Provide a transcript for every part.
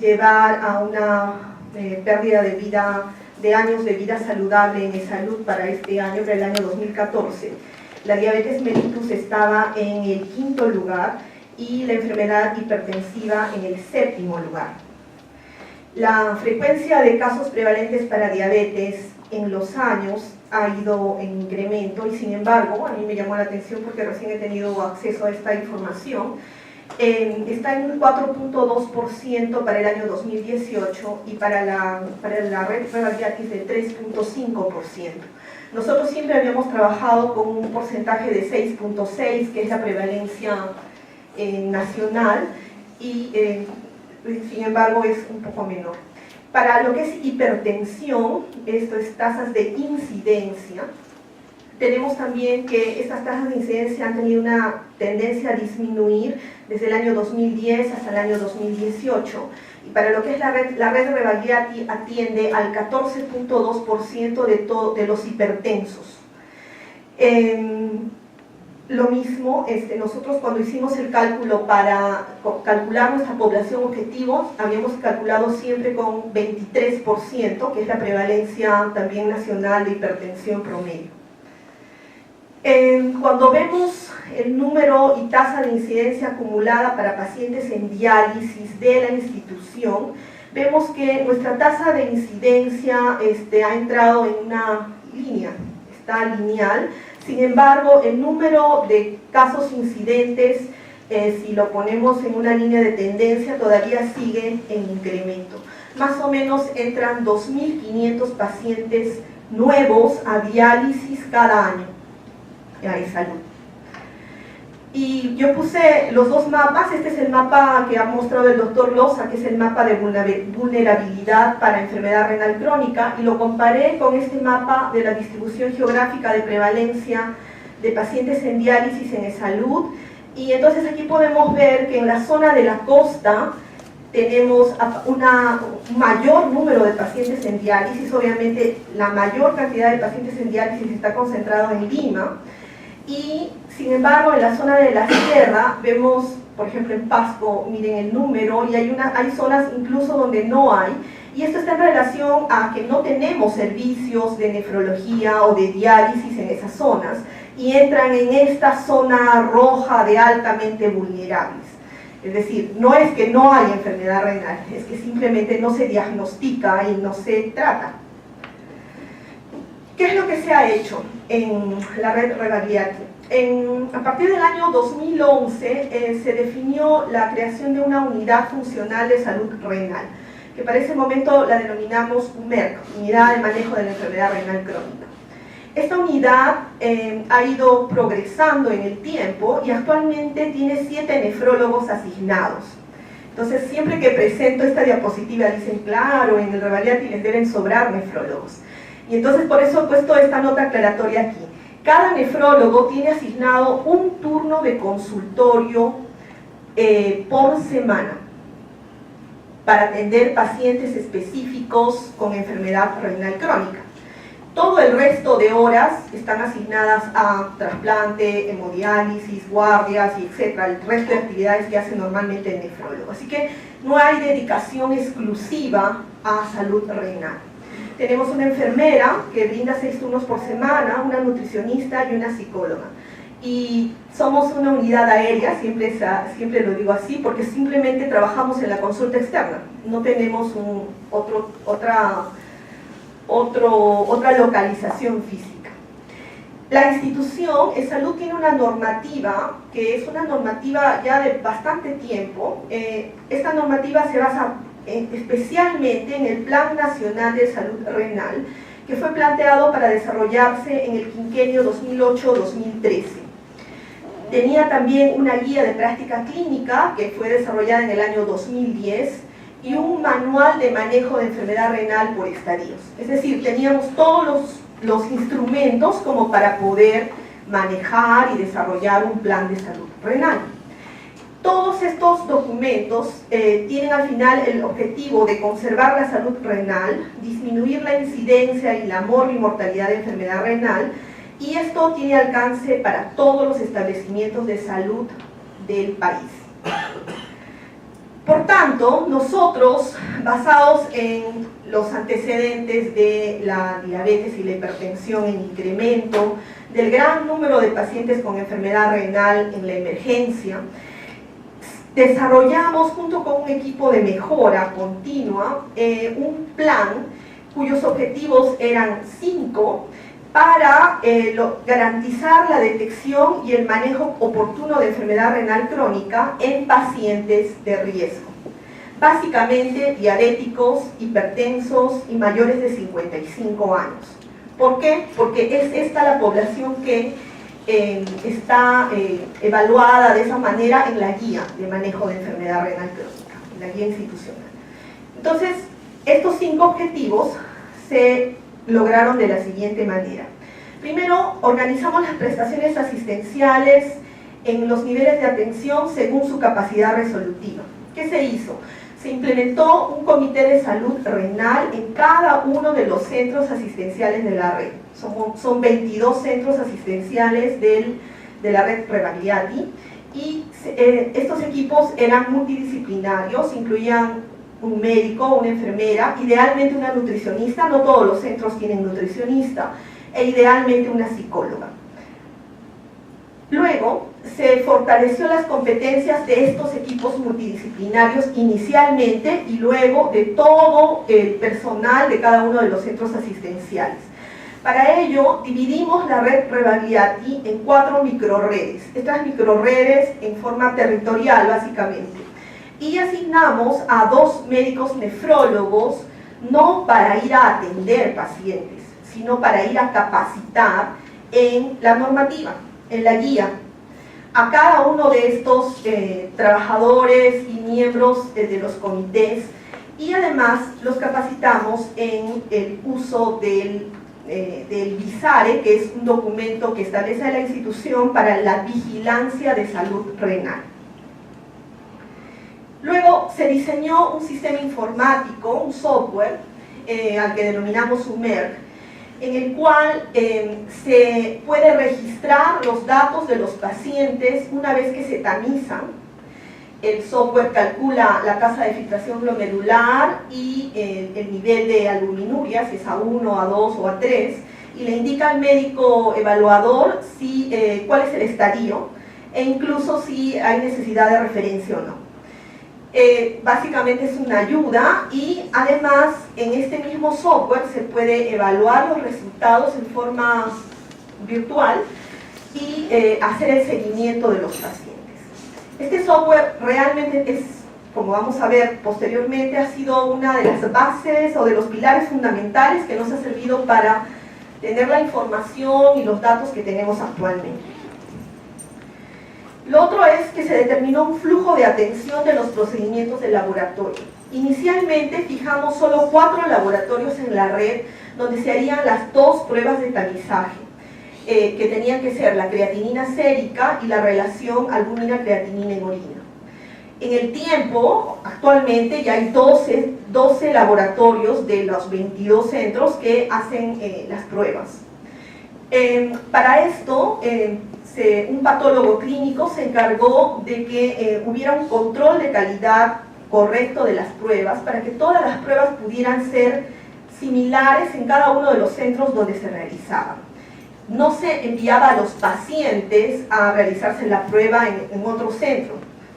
llevar a una pérdida de años de vida saludable en salud para este año, para el año 2014. La diabetes mellitus estaba en el 5º lugar y la enfermedad hipertensiva en el 7º lugar. La frecuencia de casos prevalentes para diabetes en los años ha ido en incremento y sin embargo, a mí me llamó la atención porque recién he tenido acceso a esta información, está en un 4.2% para el año 2018 y para la red Revaliatis de 3.5%. Nosotros siempre habíamos trabajado con un porcentaje de 6.6, que es la prevalencia nacional, y sin embargo es un poco menor. Para lo que es hipertensión, esto es tasas de incidencia, tenemos también que estas tasas de incidencia han tenido una tendencia a disminuir desde el año 2010 hasta el año 2018. Y para lo que es la red Revaliati atiende al 14.2% de los hipertensos. Lo mismo, nosotros cuando hicimos el cálculo para calcular nuestra población objetivo, habíamos calculado siempre con 23%, que es la prevalencia también nacional de hipertensión promedio. Cuando vemos el número y tasa de incidencia acumulada para pacientes en diálisis de la institución, vemos que nuestra tasa de incidencia ha entrado en una línea, está lineal. Sin embargo, el número de casos incidentes, si lo ponemos en una línea de tendencia, todavía sigue en incremento. Más o menos entran 2.500 pacientes nuevos a diálisis cada año. De salud. Y yo puse los dos mapas. Este es el mapa que ha mostrado el doctor Loza, que es el mapa de vulnerabilidad para enfermedad renal crónica, y lo comparé con este mapa de la distribución geográfica de prevalencia de pacientes en diálisis en salud. Y entonces aquí podemos ver que en la zona de la costa tenemos un mayor número de pacientes en diálisis. Obviamente la mayor cantidad de pacientes en diálisis está concentrado en Lima. Y sin embargo en la zona de la sierra vemos, por ejemplo en Pasco, miren el número, y hay zonas incluso donde no hay, y esto está en relación a que no tenemos servicios de nefrología o de diálisis en esas zonas, y entran en esta zona roja de altamente vulnerables. Es decir, no es que no hay enfermedad renal, es que simplemente no se diagnostica y no se trata. ¿Qué es lo que se ha hecho en la red Revaliati? A partir del año 2011 se definió la creación de una unidad funcional de salud renal, que para ese momento la denominamos UMERC, Unidad de Manejo de la Enfermedad Renal Crónica. Esta unidad ha ido progresando en el tiempo y actualmente tiene 7 nefrólogos asignados. Entonces, siempre que presento esta diapositiva dicen, claro, en el Revaliati les deben sobrar nefrólogos. Y entonces por eso he puesto esta nota aclaratoria aquí. Cada nefrólogo tiene asignado un turno de consultorio por semana para atender pacientes específicos con enfermedad renal crónica. Todo el resto de horas están asignadas a trasplante, hemodiálisis, guardias, y etcétera, el resto de actividades que hace normalmente el nefrólogo. Así que no hay dedicación exclusiva a salud renal. Tenemos una enfermera que brinda 6 turnos por semana, una nutricionista y una psicóloga. Y somos una unidad aérea, siempre lo digo así, porque simplemente trabajamos en la consulta externa. No tenemos otra localización física. La institución salud tiene una normativa, que es una normativa ya de bastante tiempo. Esta normativa se basa especialmente en el Plan Nacional de Salud Renal, que fue planteado para desarrollarse en el quinquenio 2008-2013. Tenía también una guía de práctica clínica que fue desarrollada en el año 2010 y un manual de manejo de enfermedad renal por estadios. Es decir, teníamos todos los instrumentos como para poder manejar y desarrollar un plan de salud renal. Todos estos documentos tienen al final el objetivo de conservar la salud renal, disminuir la incidencia y la mortalidad de enfermedad renal, y esto tiene alcance para todos los establecimientos de salud del país. Por tanto, nosotros, basados en los antecedentes de la diabetes y la hipertensión en incremento, del gran número de pacientes con enfermedad renal en la emergencia, desarrollamos junto con un equipo de mejora continua un plan cuyos objetivos eran 5 para garantizar la detección y el manejo oportuno de enfermedad renal crónica en pacientes de riesgo. Básicamente diabéticos, hipertensos y mayores de 55 años. ¿Por qué? Porque es esta la población que está evaluada de esa manera en la guía de manejo de enfermedad renal crónica, en la guía institucional. Entonces, estos 5 objetivos se lograron de la siguiente manera. Primero, organizamos las prestaciones asistenciales en los niveles de atención según su capacidad resolutiva. ¿Qué se hizo? Se implementó un comité de salud renal en cada uno de los centros asistenciales de la red. Son 22 centros asistenciales de la red Rebagliati, y estos equipos eran multidisciplinarios, incluían un médico, una enfermera, idealmente una nutricionista, no todos los centros tienen nutricionista, e idealmente una psicóloga. Luego, se fortaleció las competencias de estos equipos multidisciplinarios inicialmente y luego de todo el personal de cada uno de los centros asistenciales. Para ello, dividimos la red Rebagliati en 4 microredes, estas microredes en forma territorial básicamente, y asignamos a 2 médicos nefrólogos, no para ir a atender pacientes, sino para ir a capacitar en la normativa, en la guía, a cada uno de estos trabajadores y miembros de los comités, y además los capacitamos en el uso del VISARE, que es un documento que establece la institución para la vigilancia de salud renal. Luego se diseñó un sistema informático, un software, al que denominamos SUMERC, en el cual se puede registrar los datos de los pacientes una vez que se tamizan. El software calcula la tasa de filtración glomerular y el nivel de albuminuria, si es A1, A2 o A3, y le indica al médico evaluador cuál es el estadio e incluso si hay necesidad de referencia o no. Básicamente es una ayuda, y además en este mismo software se puede evaluar los resultados en forma virtual y hacer el seguimiento de los pacientes. Este software realmente es, como vamos a ver posteriormente, ha sido una de las bases o de los pilares fundamentales que nos ha servido para tener la información y los datos que tenemos actualmente. Lo otro es que se determinó un flujo de atención de los procedimientos de laboratorio. Inicialmente fijamos solo 4 laboratorios en la red donde se harían las 2 pruebas de tamizaje, que tenían que ser la creatinina sérica y la relación albúmina-creatinina en orina. En el tiempo, actualmente ya hay 12 laboratorios de los 22 centros que hacen las pruebas. Para esto, un patólogo clínico se encargó de que hubiera un control de calidad correcto de las pruebas para que todas las pruebas pudieran ser similares en cada uno de los centros donde se realizaban. No se enviaba a los pacientes a realizarse la prueba en otro centro,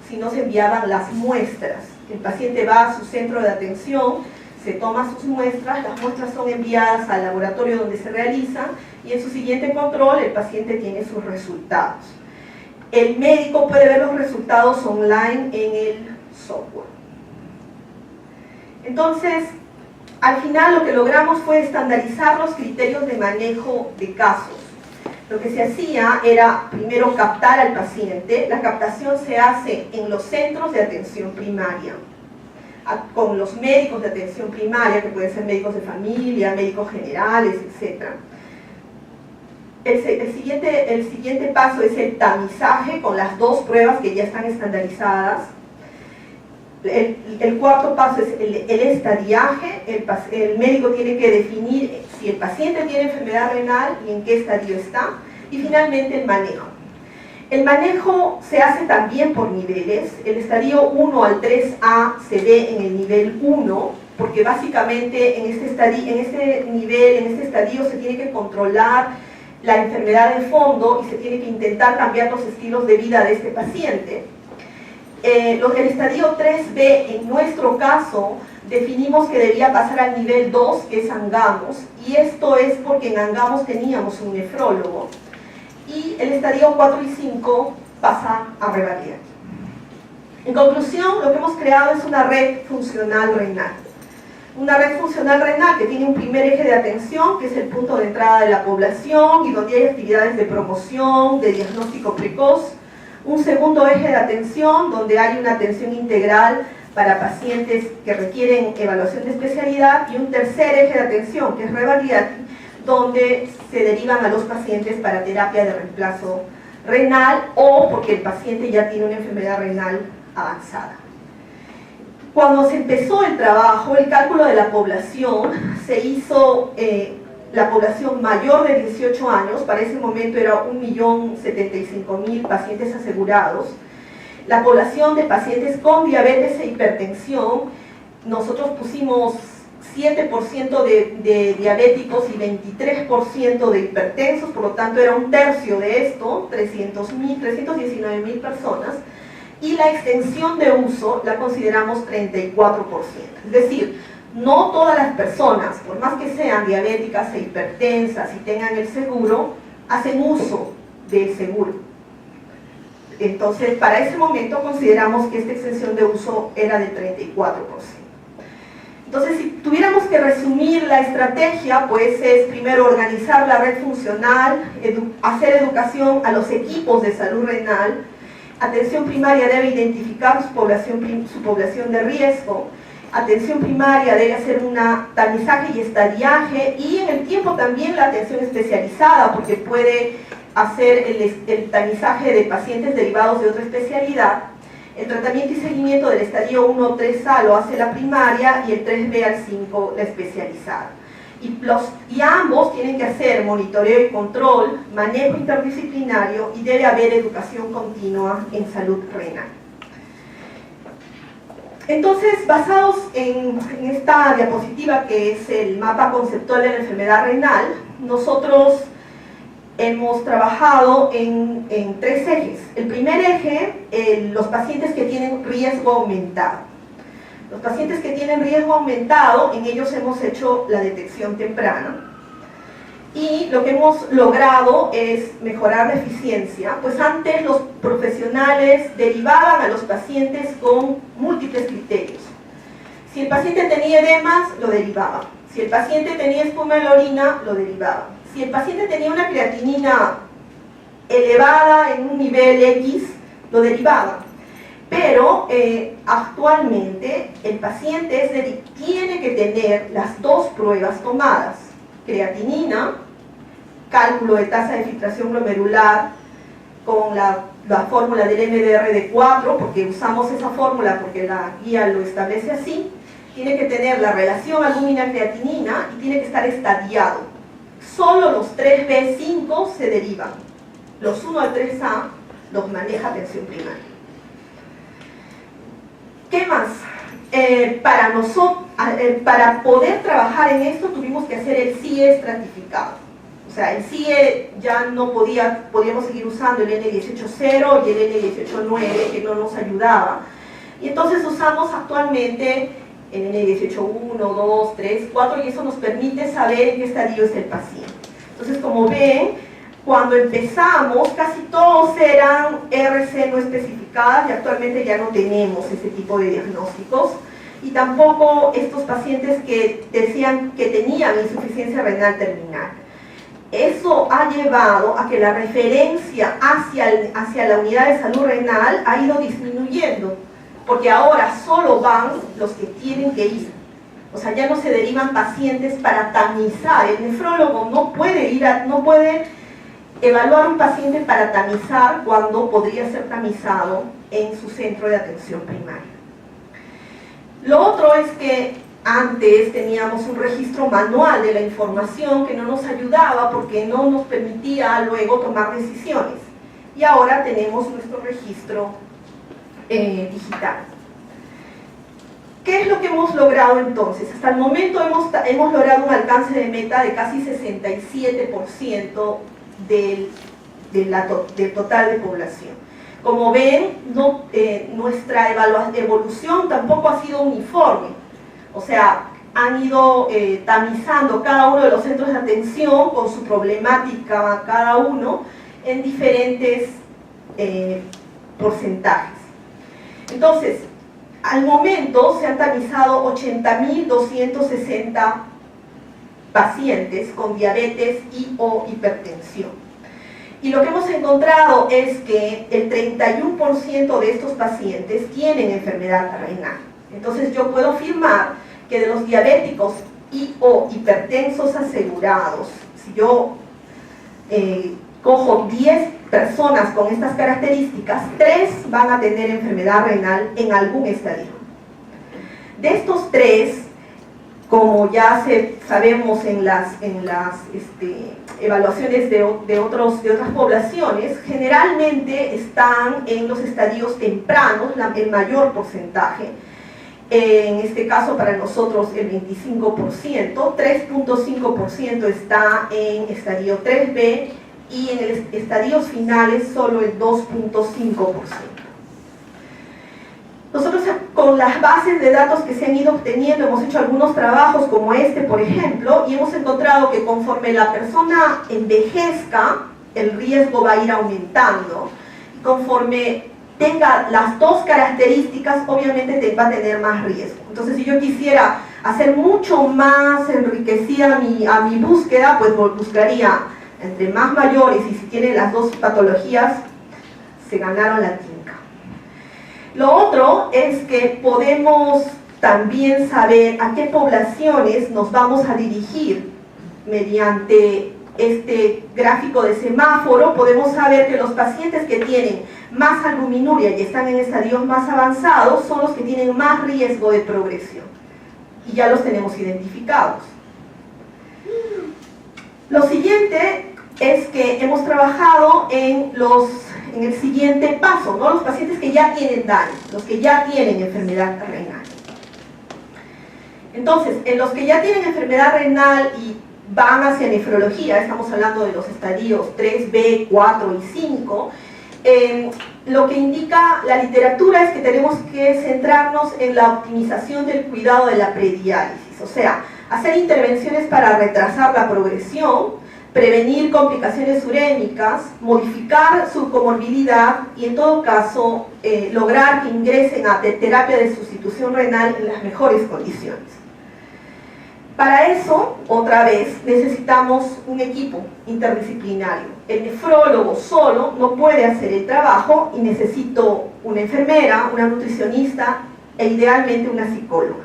sino se enviaban las muestras. El paciente va a su centro de atención, se toma sus muestras, las muestras son enviadas al laboratorio donde se realizan, y en su siguiente control el paciente tiene sus resultados. El médico puede ver los resultados online en el software. Entonces, al final lo que logramos fue estandarizar los criterios de manejo de casos. Lo que se hacía era primero captar al paciente. La captación se hace en los centros de atención primaria, con los médicos de atención primaria, que pueden ser médicos de familia, médicos generales, etc. El siguiente paso es el tamizaje con las 2 pruebas que ya están estandarizadas. El cuarto paso es el estadiaje. El médico tiene que definir si el paciente tiene enfermedad renal y en qué estadio está. Y finalmente el manejo. El manejo se hace también por niveles. El estadio 1 al 3A se ve en el nivel 1, porque básicamente en este estadio se tiene que controlar la enfermedad de fondo y se tiene que intentar cambiar los estilos de vida de este paciente. El estadio 3B, en nuestro caso, definimos que debía pasar al nivel 2, que es Angamos, y esto es porque en Angamos teníamos un nefrólogo. Y el estadio 4 y 5 pasa a Revalidati. En conclusión, lo que hemos creado es una red funcional renal. Una red funcional renal que tiene un primer eje de atención, que es el punto de entrada de la población y donde hay actividades de promoción, de diagnóstico precoz. Un segundo eje de atención, donde hay una atención integral para pacientes que requieren evaluación de especialidad. Y un tercer eje de atención, que es Revalidati, donde se derivan a los pacientes para terapia de reemplazo renal o porque el paciente ya tiene una enfermedad renal avanzada. Cuando se empezó el trabajo, el cálculo de la población se hizo la población mayor de 18 años, para ese momento era 1.075.000 pacientes asegurados. La población de pacientes con diabetes e hipertensión, nosotros pusimos 7% de diabéticos y 23% de hipertensos, por lo tanto era un tercio de esto, 319.000 personas, y la extensión de uso la consideramos 34%. Es decir, no todas las personas, por más que sean diabéticas e hipertensas y tengan el seguro, hacen uso del seguro. Entonces, para ese momento consideramos que esta extensión de uso era del 34%. Entonces, si tuviéramos que resumir la estrategia, pues es primero organizar la red funcional, hacer educación a los equipos de salud renal. Atención primaria debe identificar su población de riesgo. Atención primaria debe hacer un tamizaje y estadiaje, y en el tiempo también la atención especializada, porque puede hacer el tamizaje de pacientes derivados de otra especialidad. El tratamiento y seguimiento del estadio 1-3A lo hace la primaria y el 3B al 5 la especializada. Y ambos tienen que hacer monitoreo y control, manejo interdisciplinario, y debe haber educación continua en salud renal. Entonces, basados en esta diapositiva que es el mapa conceptual de la enfermedad renal, nosotros hemos trabajado en 3 ejes. El primer eje, los pacientes que tienen riesgo aumentado. Los pacientes que tienen riesgo aumentado, en ellos hemos hecho la detección temprana. Y lo que hemos logrado es mejorar la eficiencia, pues antes los profesionales derivaban a los pacientes con múltiples criterios. Si el paciente tenía edemas, lo derivaban. Si el paciente tenía espuma en la orina, lo derivaban. Si el paciente tenía una creatinina elevada en un nivel X, lo derivaban. Pero actualmente el paciente tiene que tener las 2 pruebas tomadas: creatinina, cálculo de tasa de filtración glomerular con la fórmula del MDR de 4, porque usamos esa fórmula porque la guía lo establece así. Tiene que tener la relación albúmina-creatinina y tiene que estar estadiado. Solo los 3B5 se derivan. Los 1 al 3A los maneja atención primaria. ¿Qué más? Para poder trabajar en esto tuvimos que hacer el CIE estratificado. O sea, el CIE ya no podíamos seguir usando el N18.0 y el N18.9, que no nos ayudaba. Y entonces usamos actualmente el N18.1, 2, 3, 4, y eso nos permite saber en qué estadio es el paciente. Entonces, como ven, cuando empezamos, casi todos eran RC no especificadas, y actualmente ya no tenemos ese tipo de diagnósticos, y tampoco estos pacientes que decían que tenían insuficiencia renal terminal. Eso ha llevado a que la referencia hacia la unidad de salud renal ha ido disminuyendo, porque ahora solo van los que tienen que ir. O sea, ya no se derivan pacientes para tamizar. El nefrólogo no puede evaluar un paciente para tamizar cuando podría ser tamizado en su centro de atención primaria. Lo otro es que antes teníamos un registro manual de la información que no nos ayudaba porque no nos permitía luego tomar decisiones. y ahora tenemos nuestro registro digital. ¿Qué es lo que hemos logrado entonces? Hasta el momento hemos logrado un alcance de meta de casi 67% del total de población. Como ven, nuestra evolución tampoco ha sido uniforme. O sea, han ido tamizando cada uno de los centros de atención con su problemática cada uno en diferentes porcentajes. Entonces, al momento se han tamizado 80.260 pacientes con diabetes y/o hipertensión. Y lo que hemos encontrado es que el 31% de estos pacientes tienen enfermedad renal. Entonces yo puedo afirmar que de los diabéticos y/o hipertensos asegurados, si yo cojo 10 personas con estas características, 3 van a tener enfermedad renal en algún estadio. De estos 3, como ya sabemos en las evaluaciones de otras poblaciones, generalmente están en los estadios tempranos, el mayor porcentaje. En este caso para nosotros el 25%, 3.5% está en estadio 3B y en estadios finales solo el 2.5%. Nosotros con las bases de datos que se han ido obteniendo hemos hecho algunos trabajos como este, por ejemplo, y hemos encontrado que conforme la persona envejezca, el riesgo va a ir aumentando, y conforme tenga las dos características, obviamente va a tener más riesgo. Entonces, si yo quisiera hacer mucho más enriquecida a mi búsqueda, pues buscaría entre más mayores, y si tienen las dos patologías, se ganaron la tinca. Lo otro es que podemos también saber a qué poblaciones nos vamos a dirigir. Mediante este gráfico de semáforo podemos saber que los pacientes que tienen más albuminuria y están en estadios más avanzados son los que tienen más riesgo de progresión. Y ya los tenemos identificados. Lo siguiente es que hemos trabajado en el siguiente paso, ¿no? Los pacientes que ya tienen daño, los que ya tienen enfermedad renal. Entonces, en los que ya tienen enfermedad renal y van hacia nefrología, estamos hablando de los estadios 3B, 4 y 5, lo que indica la literatura es que tenemos que centrarnos en la optimización del cuidado de la prediálisis, o sea, hacer intervenciones para retrasar la progresión, prevenir complicaciones urémicas, modificar su comorbilidad y en todo caso lograr que ingresen a terapia de sustitución renal en las mejores condiciones. Para eso, otra vez, necesitamos un equipo interdisciplinario. El nefrólogo solo no puede hacer el trabajo y necesito una enfermera, una nutricionista e idealmente una psicóloga.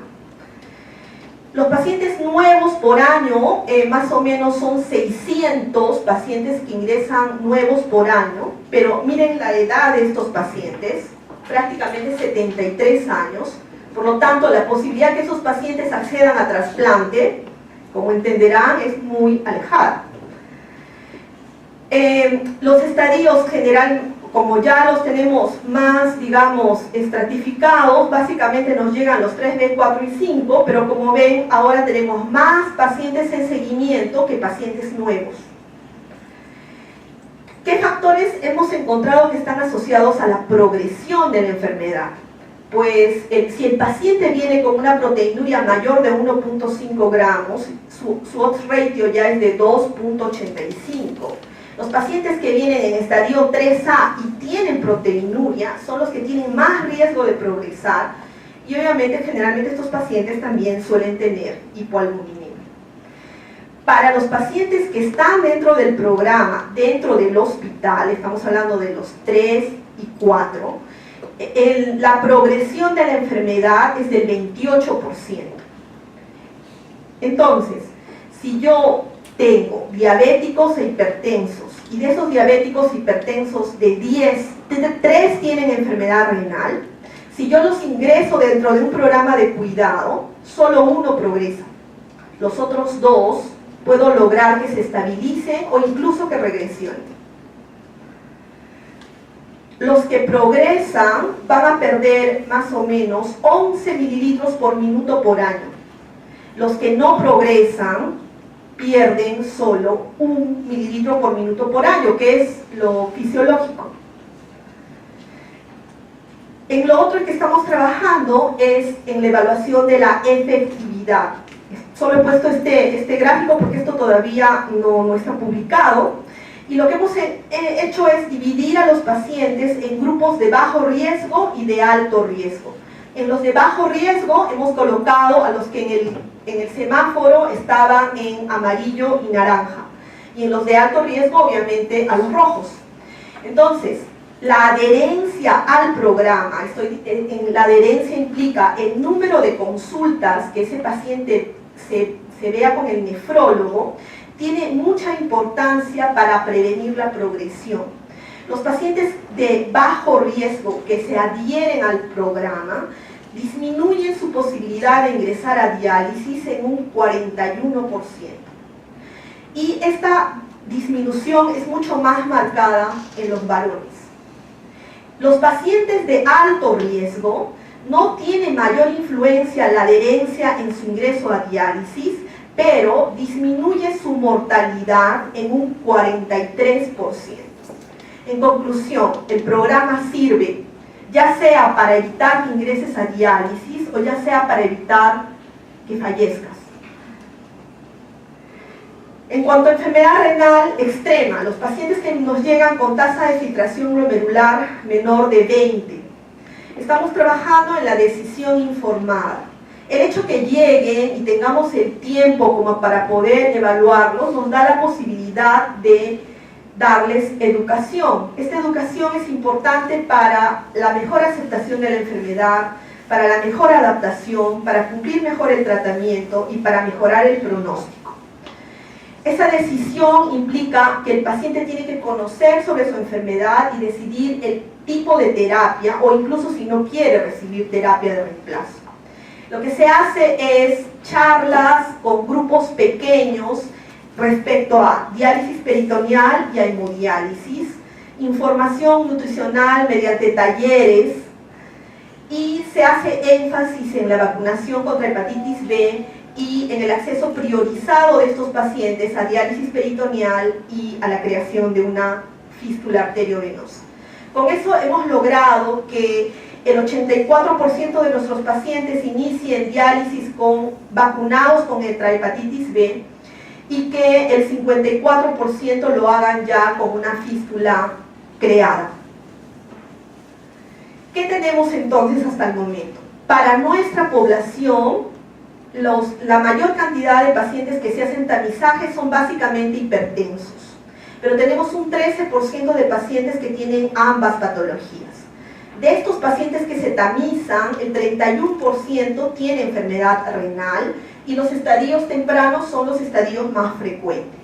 Los pacientes nuevos por año, más o menos son 600 pacientes que ingresan nuevos por año, pero miren la edad de estos pacientes, prácticamente 73 años, por lo tanto la posibilidad que esos pacientes accedan a trasplante, como entenderán, es muy alejada. Los estadios general, como ya los tenemos más, digamos, estratificados, básicamente nos llegan los 3B, 4 y 5, pero como ven, ahora tenemos más pacientes en seguimiento que pacientes nuevos. ¿Qué factores hemos encontrado que están asociados a la progresión de la enfermedad? Pues si el paciente viene con una proteinuria mayor de 1.5 gramos, su odds ratio ya es de 2.85. Los pacientes que vienen en estadio 3A y tienen proteinuria son los que tienen más riesgo de progresar y obviamente generalmente estos pacientes también suelen tener hipoalbuminemia. Para los pacientes que están dentro del programa, dentro del hospital, estamos hablando de los 3 y 4, la progresión de la enfermedad es del 28%. Entonces, si yo tengo diabéticos e hipertensos, y de esos diabéticos hipertensos de 10, 3 tienen enfermedad renal, si yo los ingreso dentro de un programa de cuidado, solo uno progresa. Los otros 2 puedo lograr que se estabilicen o incluso que regresionen. los que progresan van a perder más o menos 11 mililitros por minuto por año. Los que no progresan pierden solo 1 mililitro por minuto por año, que es lo fisiológico. En lo otro que estamos trabajando es en la evaluación de la efectividad. Solo he puesto este gráfico porque esto todavía no está publicado. Y lo que hemos hecho es dividir a los pacientes en grupos de bajo riesgo y de alto riesgo. En los de bajo riesgo hemos colocado a los que en el semáforo estaban en amarillo y naranja. Y en los de alto riesgo, obviamente, a los rojos. Entonces, la adherencia al programa, la adherencia implica el número de consultas que ese paciente se vea con el nefrólogo, tiene mucha importancia para prevenir la progresión. Los pacientes de bajo riesgo que se adhieren al programa disminuyen su posibilidad de ingresar a diálisis en un 41%. Y esta disminución es mucho más marcada en los varones. Los pacientes de alto riesgo no tienen mayor influencia la adherencia en su ingreso a diálisis, pero disminuye su mortalidad en un 43%. En conclusión, el programa sirve ya sea para evitar que ingreses a diálisis o ya sea para evitar que fallezcas. En cuanto a enfermedad renal extrema, los pacientes que nos llegan con tasa de filtración glomerular menor de 20, estamos trabajando en la decisión informada. El hecho que lleguen y tengamos el tiempo como para poder evaluarlos nos da la posibilidad de darles educación. Esta educación es importante para la mejor aceptación de la enfermedad, para la mejor adaptación, para cumplir mejor el tratamiento y para mejorar el pronóstico. Esa decisión implica que el paciente tiene que conocer sobre su enfermedad y decidir el tipo de terapia o incluso si no quiere recibir terapia de reemplazo. Lo que se hace es charlas con grupos pequeños respecto a diálisis peritoneal y a hemodiálisis, información nutricional mediante talleres y se hace énfasis en la vacunación contra hepatitis B y en el acceso priorizado de estos pacientes a diálisis peritoneal y a la creación de una fístula arteriovenosa. Con eso hemos logrado que el 84% de nuestros pacientes inicien diálisis vacunados contra hepatitis B y que el 54% lo hagan ya con una fístula creada. ¿Qué tenemos entonces hasta el momento? Para nuestra población, la mayor cantidad de pacientes que se hacen tamizaje son básicamente hipertensos, pero tenemos un 13% de pacientes que tienen ambas patologías. De estos pacientes que se tamizan, el 31% tiene enfermedad renal y los estadios tempranos son los estadios más frecuentes.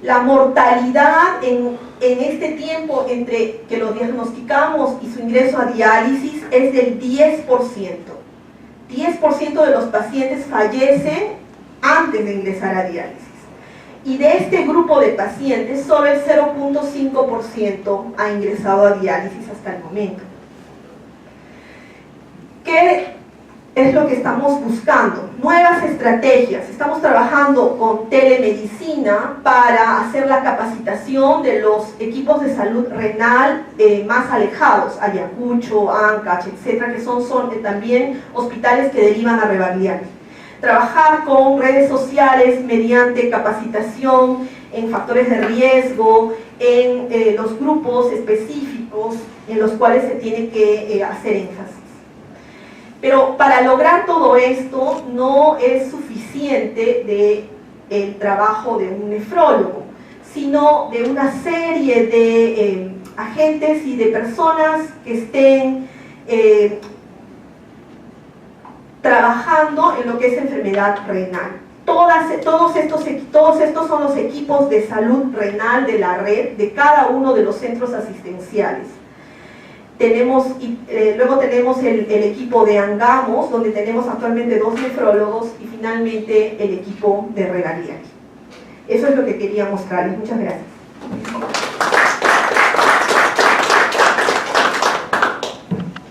La mortalidad en este tiempo entre que lo diagnosticamos y su ingreso a diálisis es del 10%. 10% de los pacientes fallecen antes de ingresar a diálisis. Y de este grupo de pacientes, solo el 0.5% ha ingresado a diálisis hasta el momento. ¿Qué es lo que estamos buscando? Nuevas estrategias. Estamos trabajando con telemedicina para hacer la capacitación de los equipos de salud renal más alejados, Ayacucho, Ancash, etcétera, que son también hospitales que derivan a Rebagliati. Trabajar con redes sociales mediante capacitación en factores de riesgo, en los grupos específicos en los cuales se tiene que hacer énfasis. Pero para lograr todo esto no es suficiente el trabajo de un nefrólogo, sino de una serie de agentes y de personas que estén trabajando en lo que es enfermedad renal. Todos estos son los equipos de salud renal de la red de cada uno de los centros asistenciales. Luego tenemos el equipo de Angamos, donde tenemos actualmente 2 nefrólogos, y finalmente el equipo de Rebagliati. Eso es lo que quería mostrarles. Muchas gracias.